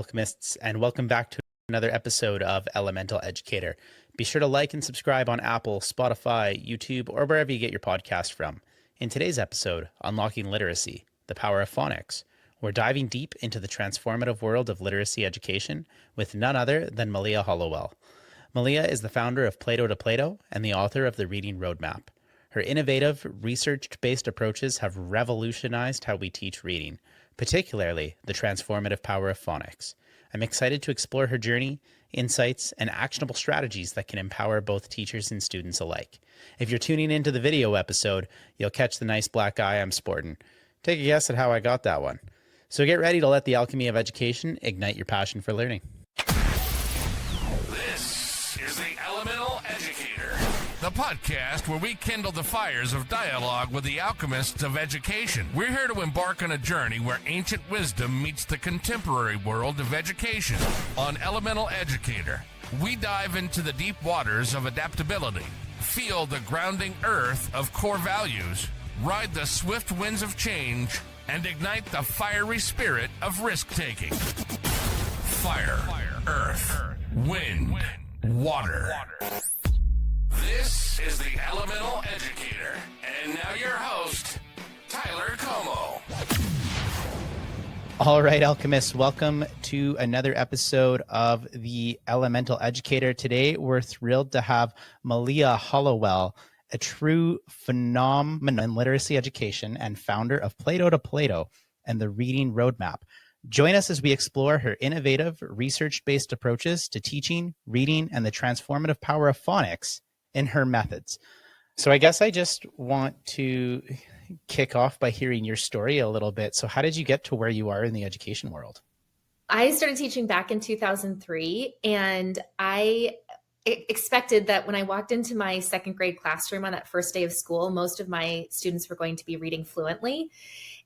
Alchemists, and welcome back to another episode of Elemental Educator. Be sure to like and subscribe on Apple, Spotify, YouTube, or wherever you get your podcast from. In today's episode, Unlocking Literacy, the Power of Phonics, we're diving deep into the transformative world of literacy education with none other than Malia Hollowell. Malia is the founder of Playdough and the author of the Reading Roadmap. Her innovative, research-based approaches have revolutionized how we teach reading, particularly the transformative power of phonics. I'm excited to explore her journey, insights, and actionable strategies that can empower both teachers and students alike. If you're tuning into the video episode, you'll catch the nice black eye I'm sporting. Take a guess at how I got that one. So get ready to let the alchemy of education ignite your passion for learning. This is the Elemental Educator, the podcast where we kindle the fires of dialogue with the alchemists of education. We're here to embark on a journey where ancient wisdom meets the contemporary world of education. On Elemental Educator, we dive into the deep waters of adaptability, feel the grounding earth of core values, ride the swift winds of change, and ignite the fiery spirit of risk-taking. Fire, earth, wind, water. This is the Elemental Educator, and now your host, Tyler Comeau. All right, alchemists, welcome to another episode of the Elemental Educator. Today, we're thrilled to have Malia Hollowell, a true phenomenon in literacy education and founder of Plato and the Reading Roadmap. Join us as we explore her innovative, research-based approaches to teaching, reading, and the transformative power of phonics in her methods. So I guess I just want to kick off by hearing your story a little bit. So how did you get to where you are in the education world? I started teaching back in 2003, and I expected that when I walked into my second grade classroom on that first day of school, most of my students were going to be reading fluently.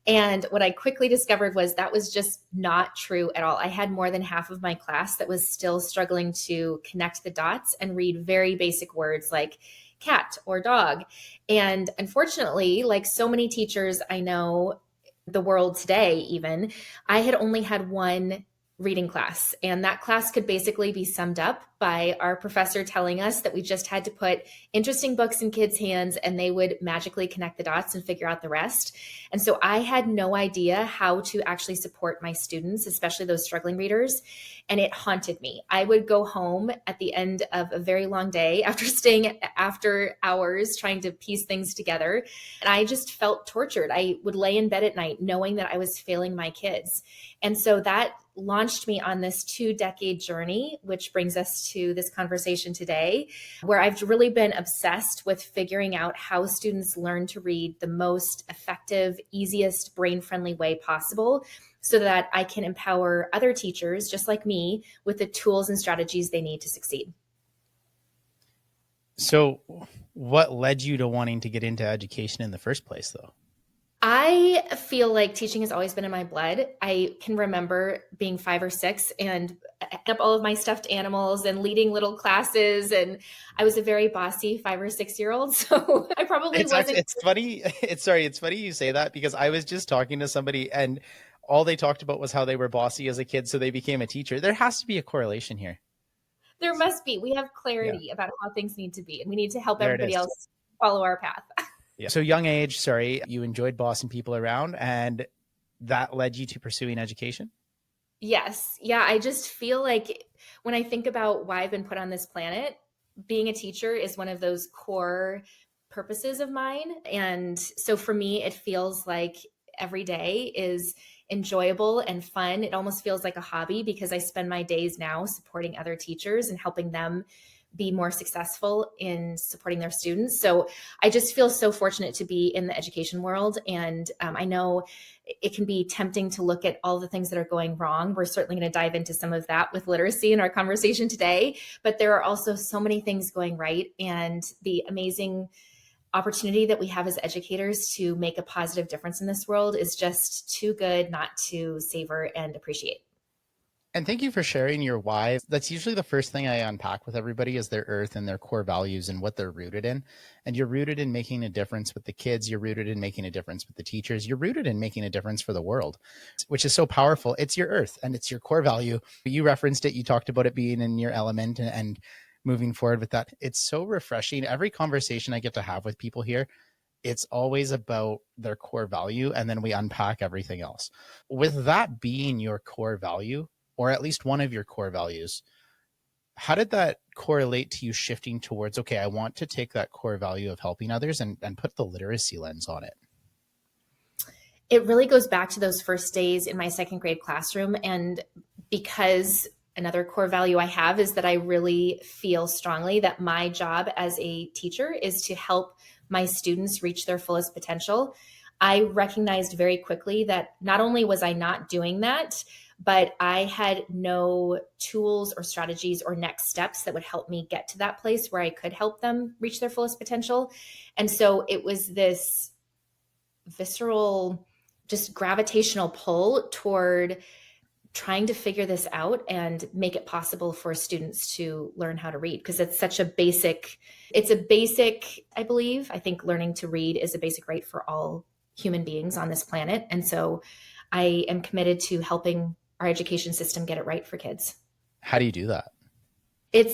And what I quickly discovered was that was just not true at all. I had more than half of my class that was still struggling to connect the dots and read very basic words like cat or dog. And unfortunately, like so many teachers I know, the world today even, I had only had one reading class. And that class could basically be summed up by our professor telling us that we just had to put interesting books in kids' hands and they would magically connect the dots and figure out the rest. And so I had no idea how to actually support my students, especially those struggling readers. And it haunted me. I would go home at the end of a very long day after staying after hours trying to piece things together. And I just felt tortured. I would lay in bed at night knowing that I was failing my kids. And so that launched me on this 2-decade journey, which brings us to this conversation today, where I've really been obsessed with figuring out how students learn to read the most effective, easiest, brain-friendly way possible so that I can empower other teachers, just like me, with the tools and strategies they need to succeed. So what led you to wanting to get into education in the first place, though? I feel like teaching has always been in my blood. I can remember being 5 or 6 and up all of my stuffed animals and leading little classes. And I was a very bossy 5 or 6-year-old. So I probably wasn't. It's funny. It's funny you say that because I was just talking to somebody and all they talked about was how they were bossy as a kid. So they became a teacher. There has to be a correlation here. There must be. We have clarity about how things need to be, and we need to help There everybody else follow our path. Yeah. So young age, you enjoyed bossing people around and that led you to pursuing education? Yes. Yeah. I just feel like when I think about why I've been put on this planet, being a teacher is one of those core purposes of mine. And so for me, it feels like every day is enjoyable and fun. It almost feels like a hobby because I spend my days now supporting other teachers and helping them be more successful in supporting their students. So I just feel so fortunate to be in the education world. And I know it can be tempting to look at all the things that are going wrong. We're certainly going to dive into some of that with literacy in our conversation today, but there are also so many things going right. And the amazing opportunity that we have as educators to make a positive difference in this world is just too good not to savor and appreciate. And thank you for sharing your why. That's usually the first thing I unpack with everybody is their earth and their core values and what they're rooted in. And you're rooted in making a difference with the kids. You're rooted in making a difference with the teachers. You're rooted in making a difference for the world, which is so powerful. It's your earth and it's your core value. You referenced it. You talked about it being in your element and moving forward with that. It's so refreshing. Every conversation I get to have with people here, it's always about their core value, and then we unpack everything else. With that being your core value, or at least one of your core values, how did that correlate to you shifting towards, okay, I want to take that core value of helping others and put the literacy lens on it? It really goes back to those first days in my second grade classroom. And because another core value I have is that I really feel strongly that my job as a teacher is to help my students reach their fullest potential. I recognized very quickly that not only was I not doing that, but I had no tools or strategies or next steps that would help me get to that place where I could help them reach their fullest potential. And so it was this visceral, just gravitational pull toward trying to figure this out and make it possible for students to learn how to read, because it's such a basic, I believe. I think learning to read is a basic right for all human beings on this planet. And so I am committed to helping our education system get it right for kids. How do you do that?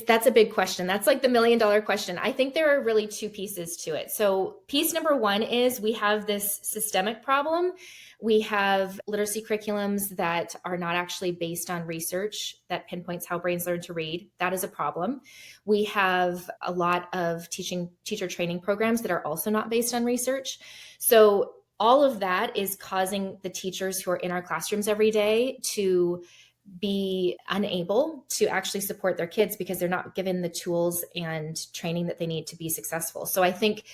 That's a big question. That's like the $1,000,000 question. I think there are really two pieces to it. So piece number one is we have this systemic problem. We have literacy curriculums that are not actually based on research that pinpoints how brains learn to read. That is a problem. We have a lot of teacher training programs that are also not based on research. So all of that is causing the teachers who are in our classrooms every day to be unable to actually support their kids because they're not given the tools and training that they need to be successful. So I think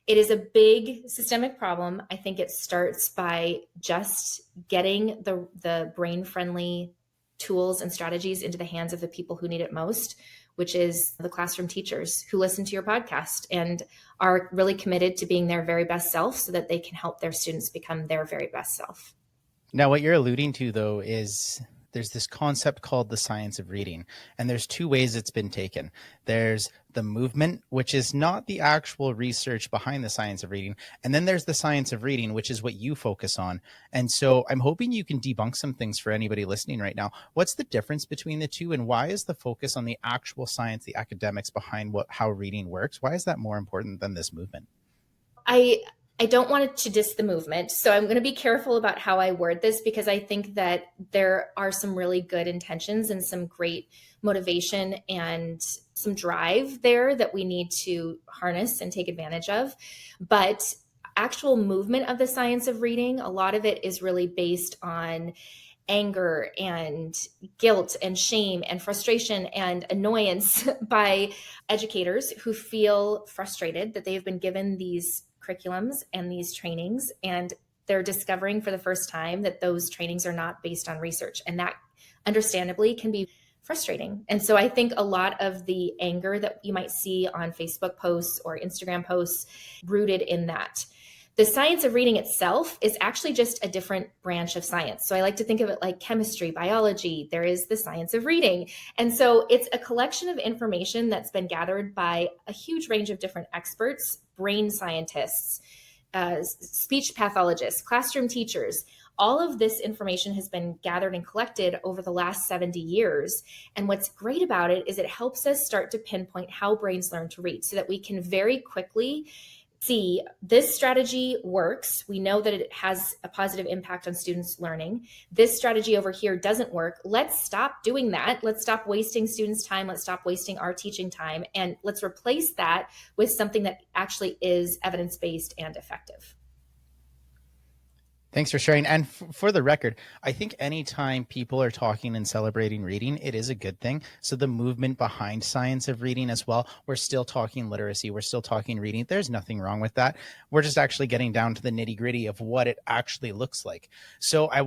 it is a big systemic problem. I think it starts by just getting the brain-friendly tools and strategies into the hands of the people who need it most, which is the classroom teachers who listen to your podcast and are really committed to being their very best self so that they can help their students become their very best self. Now, what you're alluding to, though, is there's this concept called the science of reading, and there's two ways it's been taken. There's the movement, which is not the actual research behind the science of reading, and then there's the science of reading, which is what you focus on. And so I'm hoping you can debunk some things for anybody listening right now. What's the difference between the two, and why is the focus on the actual science, the academics behind how reading works? Why is that more important than this movement? I don't want to diss the movement, so I'm going to be careful about how I word this because I think that there are some really good intentions and some great motivation and some drive there that we need to harness and take advantage of. But actual movement of the science of reading, a lot of it is really based on anger and guilt and shame and frustration and annoyance by educators who feel frustrated that they've been given these curriculums and these trainings, and they're discovering for the first time that those trainings are not based on research. And that understandably can be frustrating. And so I think a lot of the anger that you might see on Facebook posts or Instagram posts rooted in that. The science of reading itself is actually just a different branch of science. So I like to think of it like chemistry, biology. There is the science of reading. And so it's a collection of information that's been gathered by a huge range of different experts, brain scientists, speech pathologists, classroom teachers. All of this information has been gathered and collected over the last 70 years. And what's great about it is it helps us start to pinpoint how brains learn to read so that we can very quickly see this strategy works. We know that it has a positive impact on students' learning. This strategy over here doesn't work. Let's stop doing that. Let's stop wasting students' time. Let's stop wasting our teaching time. And let's replace that with something that actually is evidence-based and effective. Thanks for sharing. And for the record, I think anytime people are talking and celebrating reading, it is a good thing. So the movement behind science of reading as well, we're still talking literacy. We're still talking reading. There's nothing wrong with that. We're just actually getting down to the nitty gritty of what it actually looks like. So I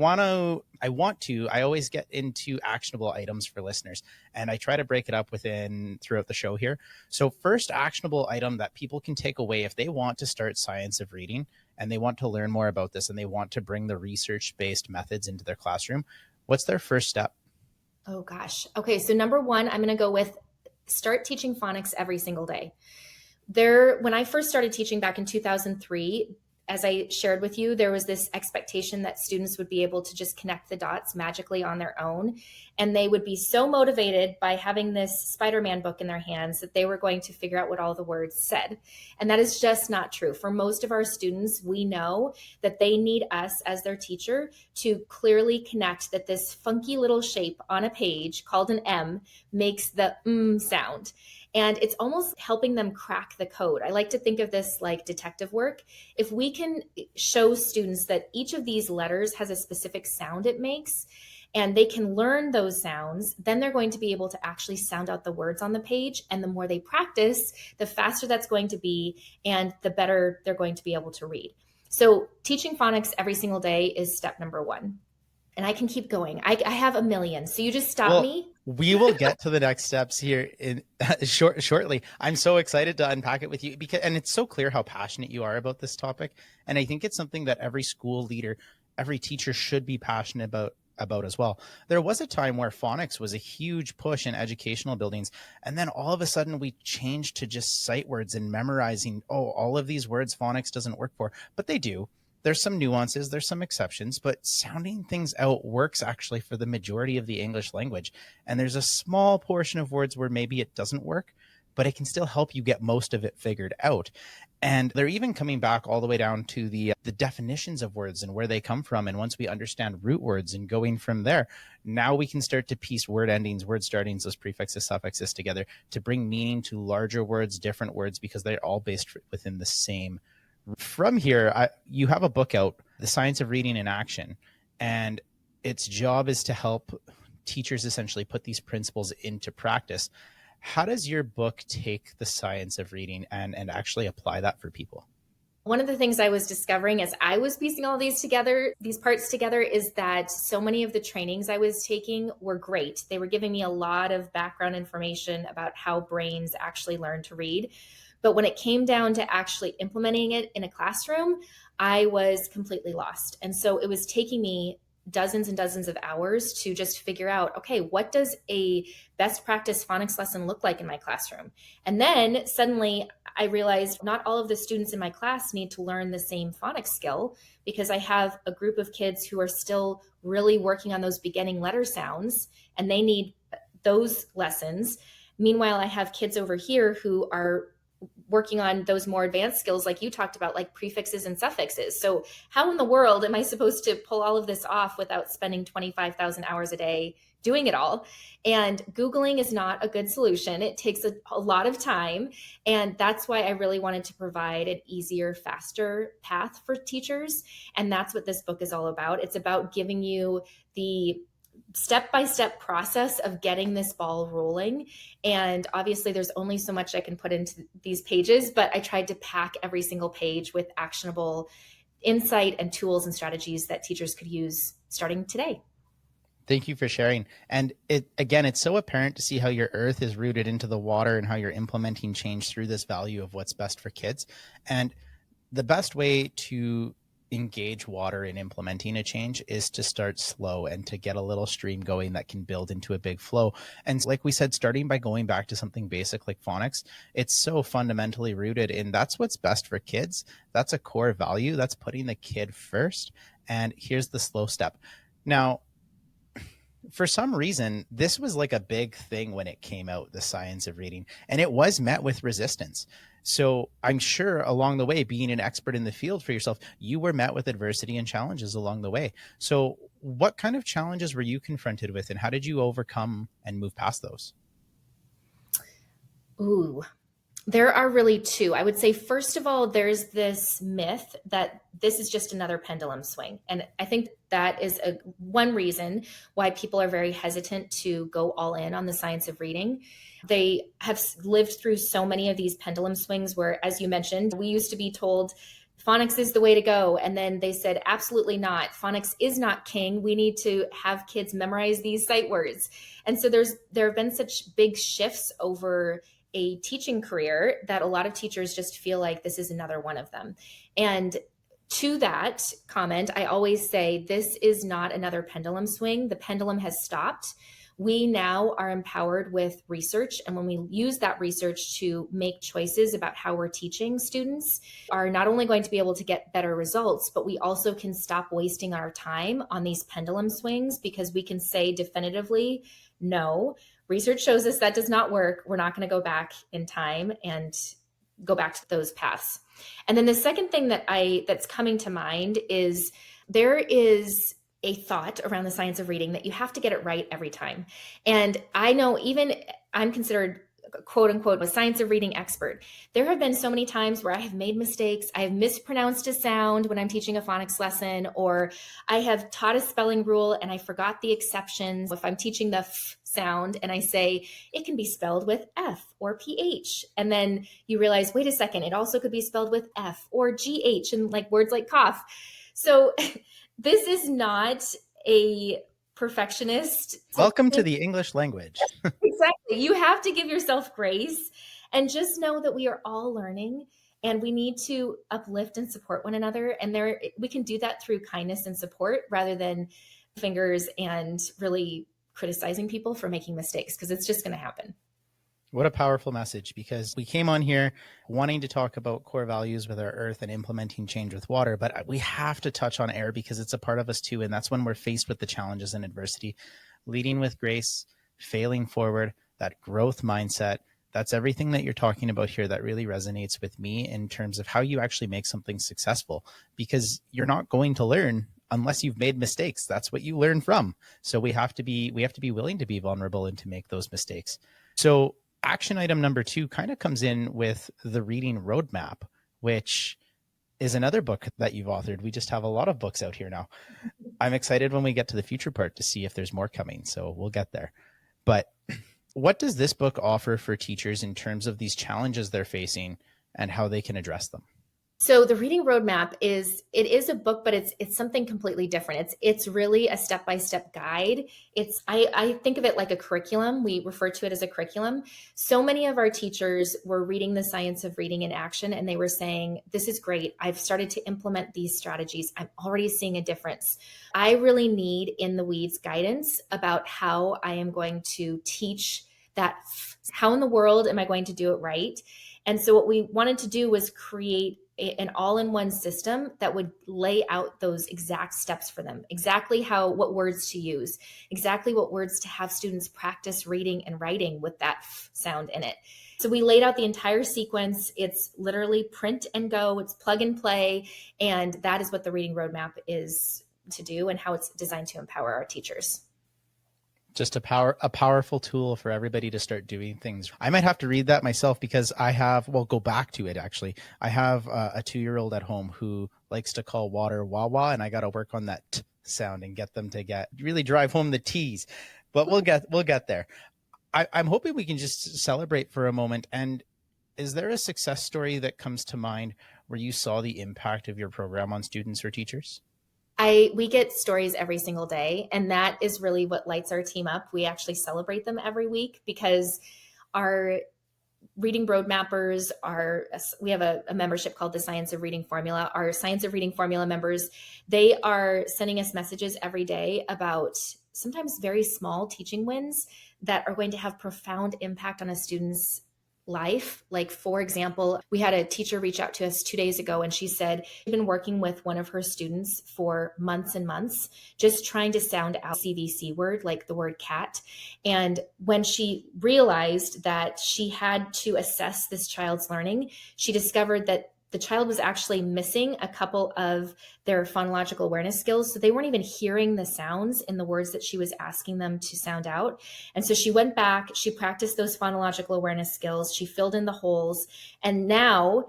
always get into actionable items for listeners, and I try to break it up throughout the show here. So first actionable item that people can take away if they want to start science of reading, and they want to learn more about this and they want to bring the research-based methods into their classroom, what's their first step? Oh gosh. Okay, so number one, I'm going to go with start teaching phonics every single day. When I first started teaching back in 2003, as I shared with you, there was this expectation that students would be able to just connect the dots magically on their own. And they would be so motivated by having this Spider-Man book in their hands that they were going to figure out what all the words said. And that is just not true. For most of our students, we know that they need us as their teacher to clearly connect that this funky little shape on a page called an M makes the sound. And it's almost helping them crack the code. I like to think of this like detective work. If we can show students that each of these letters has a specific sound it makes, and they can learn those sounds, then they're going to be able to actually sound out the words on the page. And the more they practice, the faster that's going to be, and the better they're going to be able to read. So teaching phonics every single day is step number one. And I can keep going. I have a million. So you just stop me. We will get to the next steps here in shortly. I'm so excited to unpack it with you and it's so clear how passionate you are about this topic. And I think it's something that every school leader, every teacher should be passionate about as well. There was a time where phonics was a huge push in educational buildings. And then all of a sudden we changed to just sight words and memorizing, all of these words phonics doesn't work for, but they do. There's some nuances, there's some exceptions, but sounding things out works actually for the majority of the English language. And there's a small portion of words where maybe it doesn't work, but it can still help you get most of it figured out. And they're even coming back all the way down to the definitions of words and where they come from. And once we understand root words and going from there, now we can start to piece word endings, word startings, those prefixes, suffixes together to bring meaning to larger words, different words, because they're all based within the same. From here, you have a book out, The Science of Reading in Action, and its job is to help teachers essentially put these principles into practice. How does your book take the science of reading and actually apply that for people? One of the things I was discovering as I was piecing all these parts together, is that so many of the trainings I was taking were great. They were giving me a lot of background information about how brains actually learn to read. But when it came down to actually implementing it in a classroom, I was completely lost. And so it was taking me dozens and dozens of hours to just figure out, okay, what does a best practice phonics lesson look like in my classroom? And then suddenly I realized not all of the students in my class need to learn the same phonics skill, because I have a group of kids who are still really working on those beginning letter sounds, and they need those lessons. Meanwhile, I have kids over here who are working on those more advanced skills like you talked about, like prefixes and suffixes. So how in the world am I supposed to pull all of this off without spending 25,000 hours a day doing it all? And Googling is not a good solution. It takes a lot of time. And that's why I really wanted to provide an easier, faster path for teachers. And that's what this book is all about. It's about giving you the step-by-step process of getting this ball rolling. And obviously there's only so much I can put into these pages, but I tried to pack every single page with actionable insight and tools and strategies that teachers could use starting today. Thank you for sharing. And it's so apparent to see how your earth is rooted into the water and how you're implementing change through this value of what's best for kids. And the best way to engage water in implementing a change is to start slow and to get a little stream going that can build into a big flow. And like we said, starting by going back to something basic like phonics, it's so fundamentally rooted in that's what's best for kids. That's a core value. That's putting the kid first. And here's the slow step. Now, for some reason, this was like a big thing when it came out, the science of reading, and it was met with resistance. So I'm sure along the way, being an expert in the field for yourself, you were met with adversity and challenges along the way. So what kind of challenges were you confronted with, and how did you overcome and move past those? Ooh, there are really two. I would say, first of all, there's this myth that this is just another pendulum swing. And I think that is one reason why people are very hesitant to go all in on the science of reading. They have lived through so many of these pendulum swings where, as you mentioned, we used to be told phonics is the way to go. And then they said, absolutely not. Phonics is not king. We need to have kids memorize these sight words. And so there have been such big shifts over a teaching career that a lot of teachers just feel like this is another one of them. And to that comment, I always say this is not another pendulum swing. The pendulum has stopped. We now are empowered with research. And when we use that research to make choices about how we're teaching, students are not only going to be able to get better results, but we also can stop wasting our time on these pendulum swings, because we can say definitively, no, research shows us that does not work. We're not going to go back in time and go back to those paths. And then the second thing that's coming to mind is there is a thought around the science of reading that you have to get it right every time. And I know, even I'm considered quote unquote a science of reading expert. There have been so many times where I have made mistakes. I have mispronounced a sound when I'm teaching a phonics lesson, or I have taught a spelling rule and I forgot the exceptions. If I'm teaching the f sound and I say it can be spelled with F or PH, and then you realize, wait a second, it also could be spelled with F or GH, and like words like cough. So this is not a perfectionist. Welcome to the English language. Exactly. You have to give yourself grace and just know that we are all learning, and we need to uplift and support one another. And we can do that through kindness and support rather than fingers and really criticizing people for making mistakes, because it's just going to happen. What a powerful message, because we came on here wanting to talk about core values with our earth and implementing change with water, but we have to touch on air because it's a part of us too. And that's when we're faced with the challenges and adversity, leading with grace, failing forward, that growth mindset. That's everything that you're talking about here that really resonates with me in terms of how you actually make something successful, because you're not going to learn unless you've made mistakes. That's what you learn from. So we have to be willing to be vulnerable and to make those mistakes. So action item number 2 kind of comes in with the reading roadmap, which is another book that you've authored. We just have a lot of books out here now. I'm excited when we get to the future part to see if there's more coming. So we'll get there. But what does this book offer for teachers in terms of these challenges they're facing and how they can address them? So the reading roadmap is a book, but it's something completely different. It's really a step-by-step guide. I think of it like a curriculum. We refer to it as a curriculum. So many of our teachers were reading the science of reading in action, and they were saying, this is great. I've started to implement these strategies. I'm already seeing a difference. I really need in the weeds guidance about how I am going to teach that. How in the world am I going to do it right? And so what we wanted to do was create an all-in-one system that would lay out those exact steps for them, exactly what words to use, exactly what words to have students practice reading and writing with that f sound in it. So we laid out the entire sequence. It's literally print and go, it's plug and play, and that is what the reading roadmap is to do and how it's designed to empower our teachers. Just a powerful tool for everybody to start doing things. I might have to read that myself because go back to it actually. I have a 2-year-old at home who likes to call water wah-wah, and I got to work on that t sound and get them to really drive home the T's. But we'll get there. I'm hoping we can just celebrate for a moment. And is there a success story that comes to mind where you saw the impact of your program on students or teachers? We get stories every single day, and that is really what lights our team up. We actually celebrate them every week because our reading roadmappers we have a membership called the Science of Reading Formula. Our Science of Reading Formula members, they are sending us messages every day about sometimes very small teaching wins that are going to have profound impact on a student's life. Like, for example, we had a teacher reach out to us 2 days ago, and she said she'd been working with one of her students for months and months, just trying to sound out CVC word, like the word cat. And when she realized that she had to assess this child's learning, she discovered that the child was actually missing a couple of their phonological awareness skills. So they weren't even hearing the sounds in the words that she was asking them to sound out. And so she went back, she practiced those phonological awareness skills, she filled in the holes. And now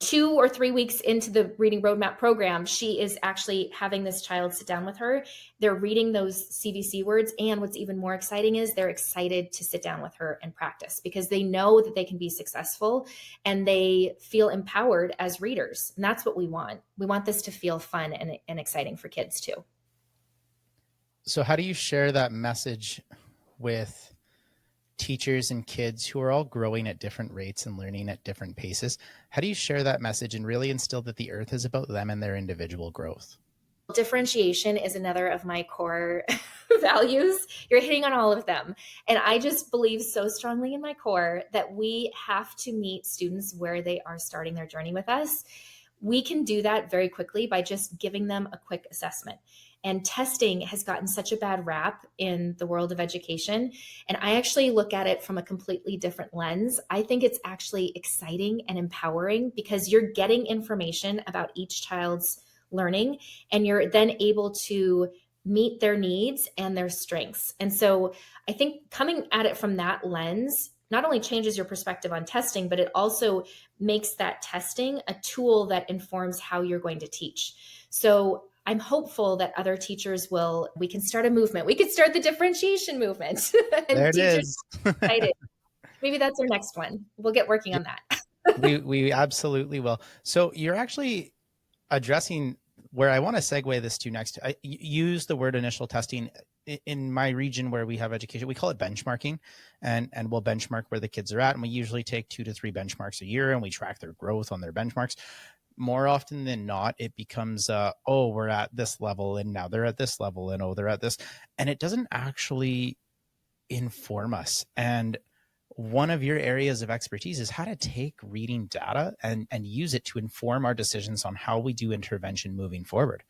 2 or 3 weeks into the reading roadmap program, she is actually having this child sit down with her. They're reading those CVC words. And what's even more exciting is they're excited to sit down with her and practice because they know that they can be successful and they feel empowered as readers. And that's what we want. We want this to feel fun and exciting for kids too. So how do you share that message with teachers and kids who are all growing at different rates and learning at different paces? How do you share that message and really instill that the earth is about them and their individual growth? Differentiation is another of my core values. You're hitting on all of them. And I just believe so strongly in my core that we have to meet students where they are starting their journey with us. We can do that very quickly by just giving them a quick assessment. And testing has gotten such a bad rap in the world of education. And I actually look at it from a completely different lens. I think it's actually exciting and empowering because you're getting information about each child's learning, and you're then able to meet their needs and their strengths. And so I think coming at it from that lens not only changes your perspective on testing, but it also makes that testing a tool that informs how you're going to teach. So I'm hopeful that other teachers we can start a movement. We could start the differentiation movement. And There it teachers is. are excited. Maybe that's our next one. We'll get working on that. We absolutely will. So you're actually addressing where I want to segue this to next. I use the word initial testing in my region where we have education. We call it benchmarking, and we'll benchmark where the kids are at. And we usually take 2 to 3 benchmarks a year and we track their growth on their benchmarks. More often than not, it becomes, oh, we're at this level and now they're at this level and oh, they're at this. And it doesn't actually inform us. And one of your areas of expertise is how to take reading data and use it to inform our decisions on how we do intervention moving forward.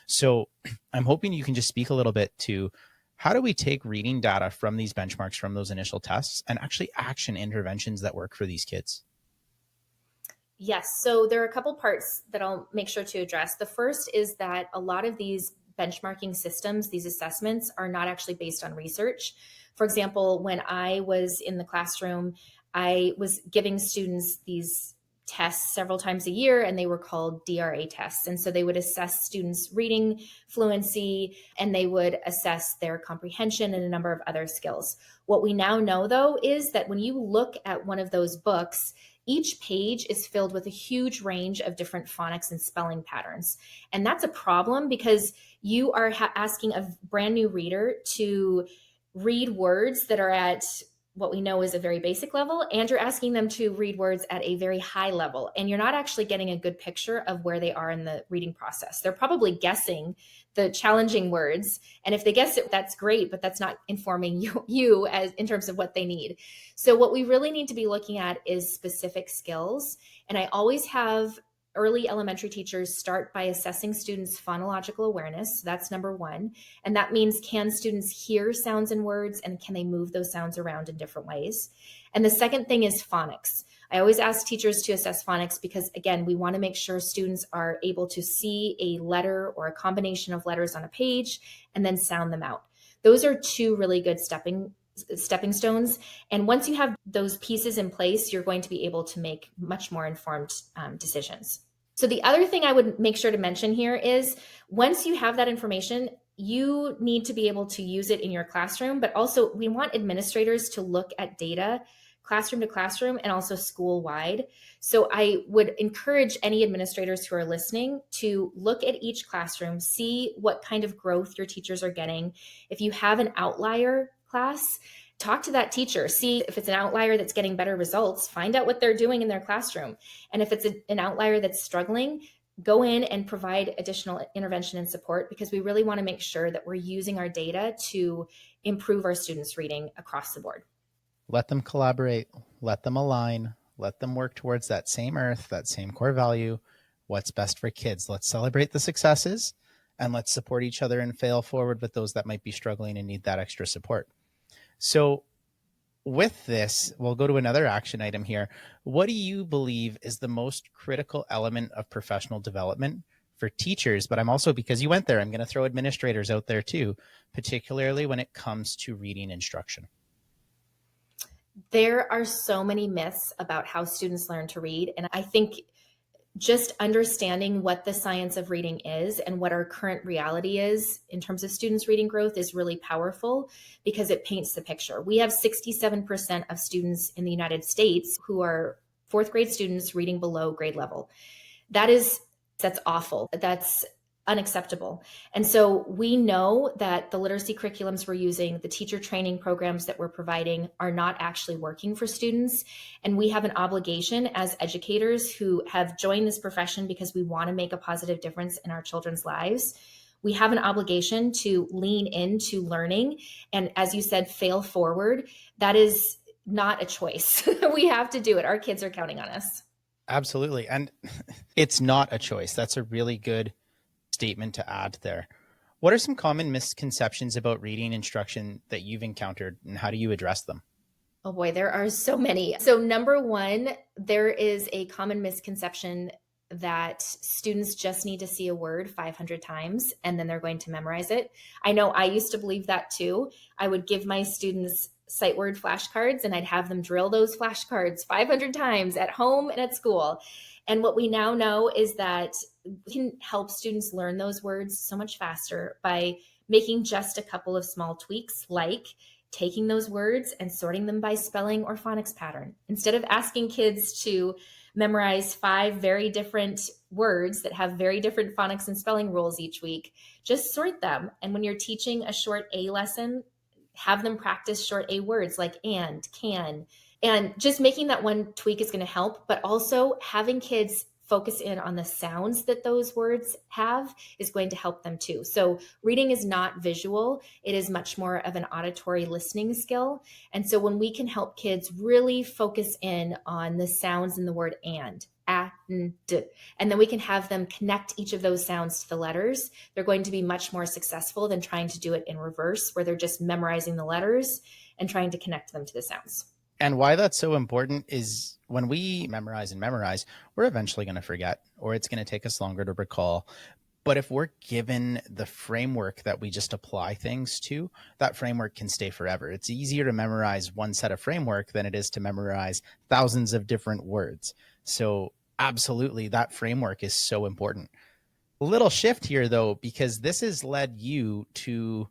So I'm hoping you can just speak a little bit to how do we take reading data from these benchmarks, from those initial tests, and actually action interventions that work for these kids? Yes. So there are a couple parts that I'll make sure to address. The first is that a lot of these benchmarking systems, these assessments, are not actually based on research. For example, when I was in the classroom, I was giving students these tests several times a year, and they were called DRA tests. And so they would assess students' reading fluency, and they would assess their comprehension and a number of other skills. What we now know, though, is that when you look at one of those books, each page is filled with a huge range of different phonics and spelling patterns. And that's a problem because you are asking a brand new reader to read words that are at what we know is a very basic level, and you're asking them to read words at a very high level. And you're not actually getting a good picture of where they are in the reading process. They're probably guessing the challenging words. And if they guess it, that's great, but that's not informing you as in terms of what they need. So what we really need to be looking at is specific skills. And I always have early elementary teachers start by assessing students' phonological awareness. That's number one. And that means, can students hear sounds and words, and can they move those sounds around in different ways? And the second thing is phonics. I always ask teachers to assess phonics because, again, we want to make sure students are able to see a letter or a combination of letters on a page and then sound them out. Those are 2 really good stepping stones. And once you have those pieces in place, you're going to be able to make much more informed decisions. So the other thing I would make sure to mention here is once you have that information, you need to be able to use it in your classroom, but also we want administrators to look at data classroom to classroom and also school wide. So I would encourage any administrators who are listening to look at each classroom, see what kind of growth your teachers are getting. If you have an outlier class, talk to that teacher, see if it's an outlier that's getting better results, find out what they're doing in their classroom. And if it's an outlier that's struggling, go in and provide additional intervention and support, because we really want to make sure that we're using our data to improve our students' reading across the board. Let them collaborate, let them align, let them work towards that same earth, that same core value. What's best for kids? Let's celebrate the successes and let's support each other and fail forward with those that might be struggling and need that extra support. So with this, we'll go to another action item here. What do you believe is the most critical element of professional development for teachers? But I'm also, because you went there, I'm going to throw administrators out there too, particularly when it comes to reading instruction. There are so many myths about how students learn to read. And I think just understanding what the science of reading is and what our current reality is in terms of students' reading growth is really powerful because it paints the picture. We have 67% of students in the United States who are 4th grade students reading below grade level. That's awful. That's unacceptable. And so we know that the literacy curriculums we're using, the teacher training programs that we're providing are not actually working for students. And we have an obligation as educators who have joined this profession because we want to make a positive difference in our children's lives. we have an obligation to lean into learning. And as you said, fail forward. That is not a choice. We have to do it. Our kids are counting on us. Absolutely. And it's not a choice. That's a really good statement to add there. What are some common misconceptions about reading instruction that you've encountered, and how do you address them? Oh boy, there are so many. So, number one, there is a common misconception that students just need to see a word 500 times and then they're going to memorize it. I know I used to believe that too. I would give my students sight word flashcards and I'd have them drill those flashcards 500 times at home and at school. And what we now know is that we can help students learn those words so much faster by making just a couple of small tweaks, like taking those words and sorting them by spelling or phonics pattern. Instead of asking kids to memorize 5 very different words that have very different phonics and spelling rules each week, just sort them. And when you're teaching a short A lesson, have them practice short A words like and, can. And just making that one tweak is going to help, but also having kids focus in on the sounds that those words have is going to help them too. So reading is not visual. It is much more of an auditory listening skill. And so when we can help kids really focus in on the sounds in the word and, and then we can have them connect each of those sounds to the letters, they're going to be much more successful than trying to do it in reverse, where they're just memorizing the letters and trying to connect them to the sounds. And why that's so important is when we memorize, we're eventually going to forget, or it's going to take us longer to recall. But if we're given the framework that we just apply things to, that framework can stay forever. It's easier to memorize one set of framework than it is to memorize thousands of different words. So absolutely, that framework is so important. A little shift here, though, because this has led you to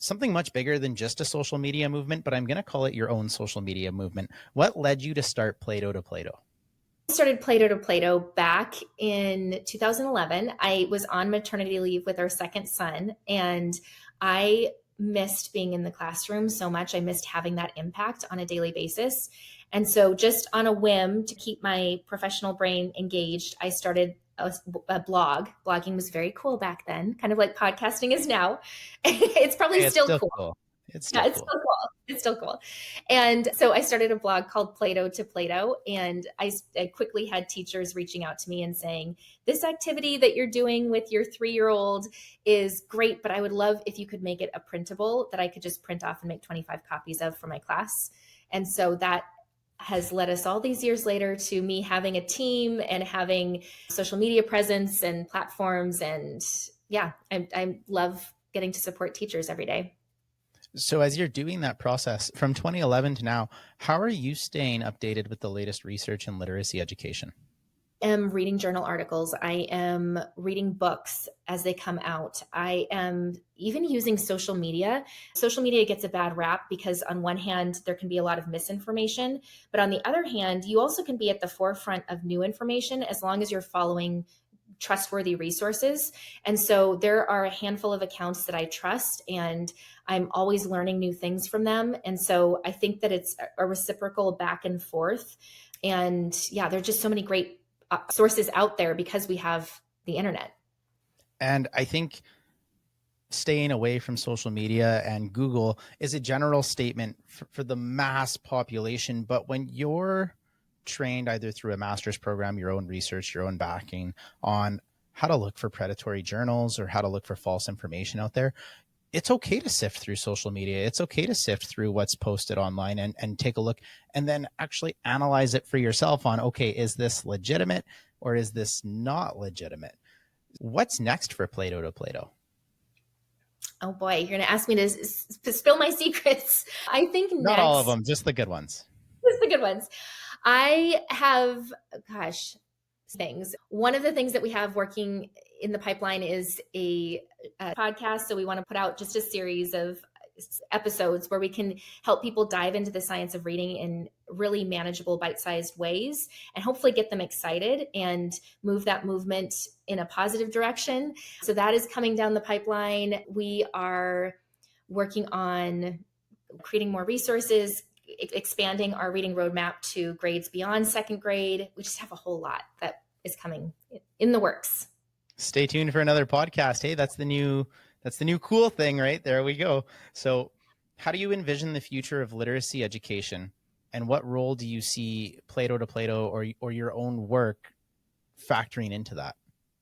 something much bigger than just a social media movement, but I'm going to call it your own social media movement. What led you to start Playdough to Plato? I started Plato to Plato back in 2011. I was on maternity leave with our second son, and I missed being in the classroom so much. I missed having that impact on a daily basis. And so, just on a whim to keep my professional brain engaged, I started a blog. Blogging was very cool back then, kind of like podcasting is now. It's probably It's still still cool. cool. It's Yeah, still it's cool. still cool. It's still cool. And so I started a blog called Plato to Plato. And I quickly had teachers reaching out to me and saying, this activity that you're doing with your 3-year-old is great, but I would love if you could make it a printable that I could just print off and make 25 copies of for my class. And so that has led us all these years later to me having a team and having social media presence and platforms. And yeah, I love getting to support teachers every day. So as you're doing that process from 2011 to now, how are you staying updated with the latest research in literacy education? Am reading journal articles. I am reading books as they come out. I am even using social media. Social media gets a bad rap because on one hand, there can be a lot of misinformation, but on the other hand, you also can be at the forefront of new information as long as you're following trustworthy resources. And so there are a handful of accounts that I trust, and I'm always learning new things from them. And so I think that it's a reciprocal back and forth. And yeah, there's just so many great sources out there because we have the internet. And I think staying away from social media and Google is a general statement for the mass population. But when you're trained either through a master's program, your own research, your own backing on how to look for predatory journals or how to look for false information out there, it's okay to sift through social media. It's okay to sift through what's posted online and take a look and then actually analyze it for yourself on, okay, is this legitimate or is this not legitimate? What's next for Plato to Plato? Oh boy, you're going to ask me to spill my secrets. I think Not all of next, them, just the good ones. just the good ones. I have, gosh, things. One of the things that we have working in the pipeline is a podcast. So we want to put out just a series of episodes where we can help people dive into the science of reading in really manageable, bite-sized ways and hopefully get them excited and move that movement in a positive direction. So that is coming down the pipeline. We are working on creating more resources, expanding our reading roadmap to grades beyond second grade. We just have a whole lot that is coming in the works. Stay tuned for another podcast. Hey, that's the new cool thing, right? There we go. So, how do you envision the future of literacy education, and what role do you see Plato to Plato or your own work factoring into that?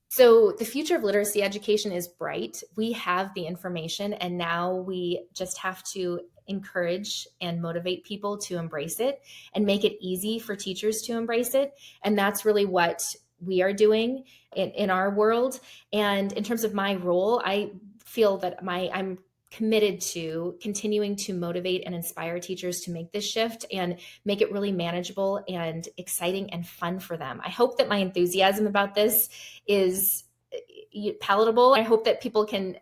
So, the future of literacy education is bright. We have the information, and now we just have to encourage and motivate people to embrace it and make it easy for teachers to embrace it. And that's really what we are doing in our world. And in terms of my role, I feel that I'm committed to continuing to motivate and inspire teachers to make this shift and make it really manageable and exciting and fun for them. I hope that my enthusiasm about this is palatable. I hope that people can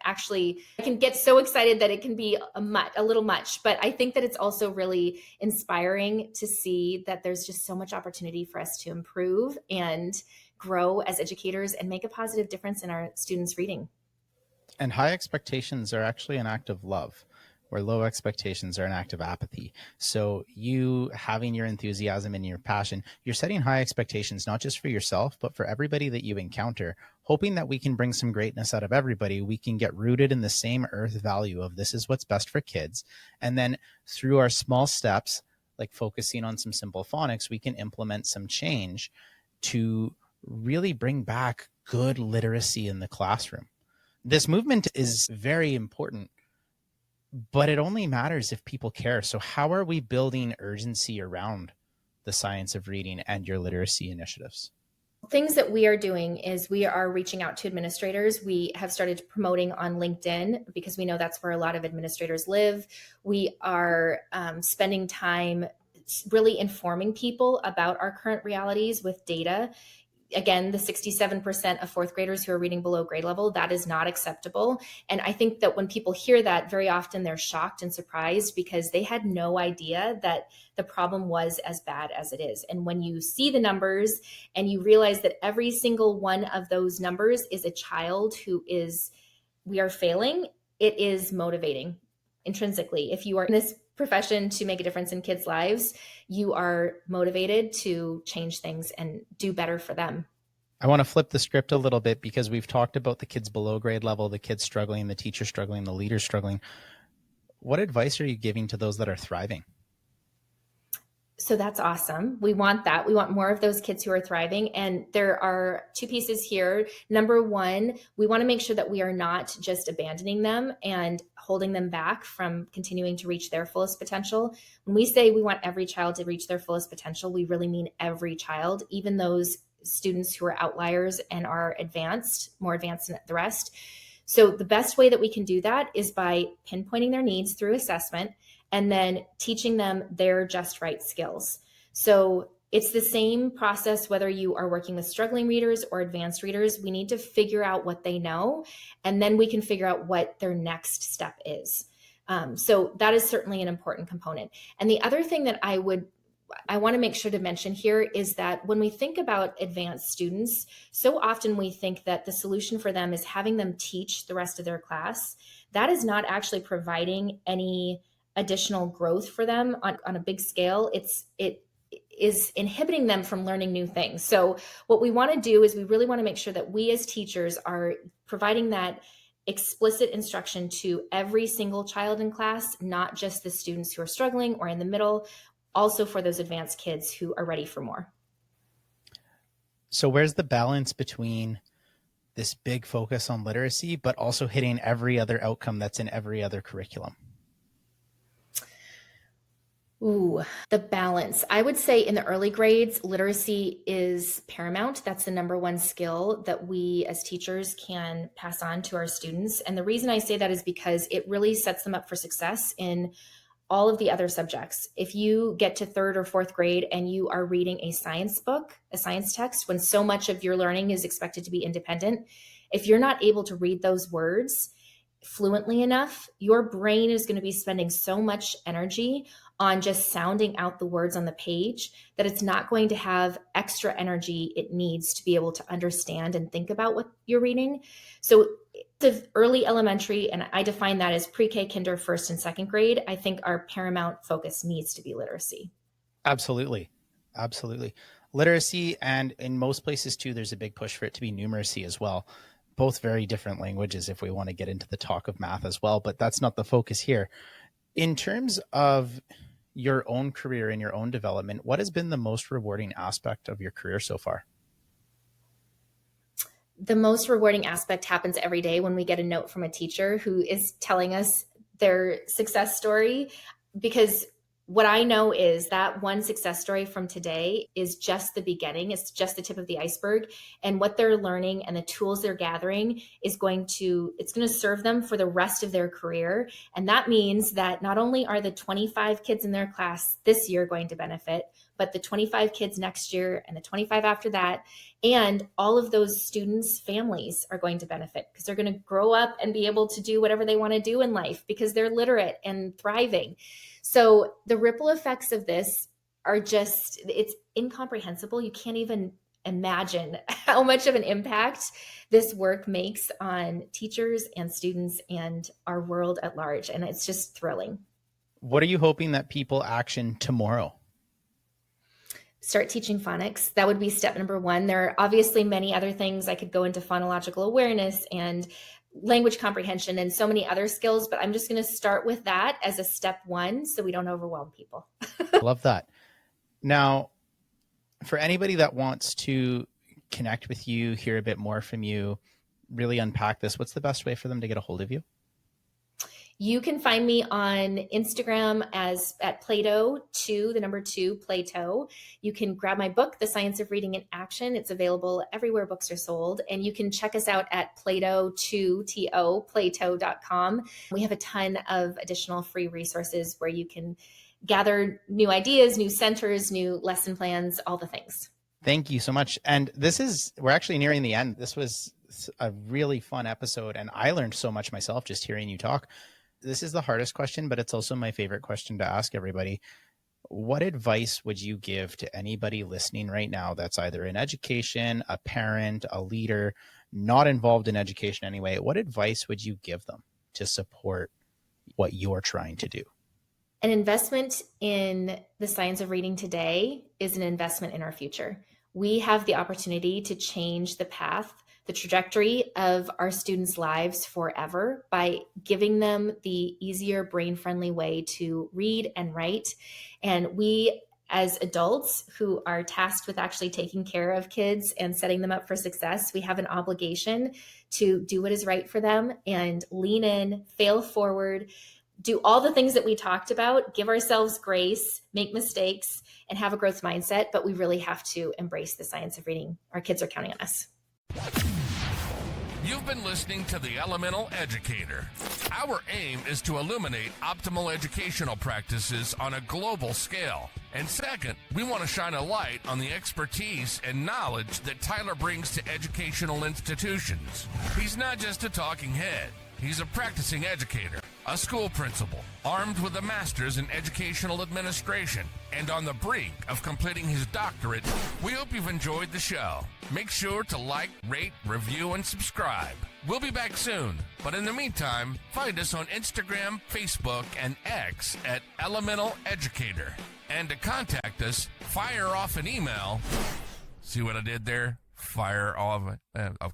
get so excited that it can be a little much, but I think that it's also really inspiring to see that there's just so much opportunity for us to improve and grow as educators and make a positive difference in our students' reading. And high expectations are actually an act of love, where low expectations are an act of apathy. So you having your enthusiasm and your passion, you're setting high expectations, not just for yourself, but for everybody that you encounter, hoping that we can bring some greatness out of everybody. We can get rooted in the same earth value of this is what's best for kids. And then through our small steps, like focusing on some simple phonics, we can implement some change to really bring back good literacy in the classroom. This movement is very important, but it only matters if people care. So how are we building urgency around the science of reading and your literacy initiatives? Things that we are doing is we are reaching out to administrators. We have started promoting on LinkedIn because we know that's where a lot of administrators live. We are spending time really informing people about our current realities with data. Again, the 67% of fourth graders who are reading below grade level, that is not acceptable. And I think that when people hear that, very often they're shocked and surprised because they had no idea that the problem was as bad as it is. And when you see the numbers and you realize that every single one of those numbers is a child we are failing, it is motivating intrinsically. If you are in this profession to make a difference in kids' lives, you are motivated to change things and do better for them. I want to flip the script a little bit because we've talked about the kids below grade level, the kids struggling, the teachers struggling, the leaders struggling. What advice are you giving to those that are thriving? So that's awesome. We want that. We want more of those kids who are thriving. And there are two pieces here. Number one, we want to make sure that we are not just abandoning them and holding them back from continuing to reach their fullest potential. When we say we want every child to reach their fullest potential, we really mean every child, even those students who are outliers and are more advanced than the rest. So the best way that we can do that is by pinpointing their needs through assessment and then teaching them their just right skills. So it's the same process whether you are working with struggling readers or advanced readers. We need to figure out what they know, and then we can figure out what their next step is. So that is certainly an important component. And the other thing that I want to make sure to mention here is that when we think about advanced students, so often we think that the solution for them is having them teach the rest of their class. That is not actually providing any additional growth for them on a big scale. It is inhibiting them from learning new things. So what we want to do is we really want to make sure that we as teachers are providing that explicit instruction to every single child in class, not just the students who are struggling or in the middle, also for those advanced kids who are ready for more. So where's the balance between this big focus on literacy, but also hitting every other outcome that's in every other curriculum? Ooh, the balance. I would say in the early grades, literacy is paramount. That's the number one skill that we as teachers can pass on to our students. And the reason I say that is because it really sets them up for success in all of the other subjects. If you get to third or fourth grade and you are reading a science book, a science text, when so much of your learning is expected to be independent, if you're not able to read those words fluently enough, your brain is going to be spending so much energy on just sounding out the words on the page that it's not going to have extra energy it needs to be able to understand and think about what you're reading. So the early elementary, and I define that as pre-K, kinder, first and second grade, I think our paramount focus needs to be literacy. Absolutely. Literacy, and in most places too, there's a big push for it to be numeracy as well. both very different languages if we want to get into the talk of math as well, but that's not the focus here. In terms of your own career and your own development, what has been the most rewarding aspect of your career so far? The most rewarding aspect happens every day when we get a note from a teacher who is telling us their success story, because what I know is that one success story from today is just the beginning. It's just the tip of the iceberg. And what they're learning and the tools they're gathering is it's going to serve them for the rest of their career. And that means that not only are the 25 kids in their class this year going to benefit, but the 25 kids next year and the 25 after that. And all of those students' families are going to benefit because they're going to grow up and be able to do whatever they want to do in life because they're literate and thriving. So the ripple effects of this are it's incomprehensible. You can't even imagine how much of an impact this work makes on teachers and students and our world at large. And it's just thrilling. What are you hoping that people action tomorrow? Start teaching phonics. That would be step number one. There are obviously many other things. I could go into phonological awareness and language comprehension and so many other skills, but I'm just going to start with that as a step one so we don't overwhelm people. Love that. Now, for anybody that wants to connect with you, hear a bit more from you, really unpack this, what's the best way for them to get a hold of you? You can find me on Instagram at Playdough, the number 2, Plato. You can grab my book, The Science of Reading in Action. It's available everywhere books are sold. And you can check us out at Plato.com. We have a ton of additional free resources where you can gather new ideas, new centers, new lesson plans, all the things. Thank you so much. And we're actually nearing the end. This was a really fun episode, and I learned so much myself just hearing you talk. This is the hardest question, but it's also my favorite question to ask everybody. What advice would you give to anybody listening right now that's either in education, a parent, a leader, not involved in education anyway? What advice would you give them to support what you're trying to do? An investment in the science of reading today is an investment in our future. We have the opportunity to change the path, the trajectory of our students' lives forever by giving them the easier, brain-friendly way to read and write. And we, as adults who are tasked with actually taking care of kids and setting them up for success, we have an obligation to do what is right for them and lean in, fail forward, do all the things that we talked about, give ourselves grace, make mistakes, and have a growth mindset. But we really have to embrace the science of reading. Our kids are counting on us. You've been listening to the Elemental Educator. Our aim is to illuminate optimal educational practices on a global scale. And second, we want to shine a light on the expertise and knowledge that Tyler brings to educational institutions. He's not just a talking head. He's a practicing educator, a school principal, armed with a master's in educational administration, and on the brink of completing his doctorate. We hope you've enjoyed the show. Make sure to like, rate, review, and subscribe. We'll be back soon, but in the meantime, find us on Instagram, Facebook, and X at Elemental Educator. And to contact us, fire off an email. See what I did there? Fire off. Okay.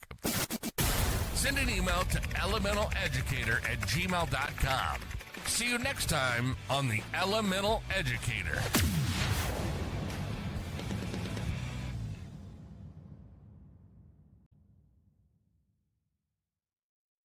Send an email to elementaleducator@gmail.com. See you next time on the Elemental Educator.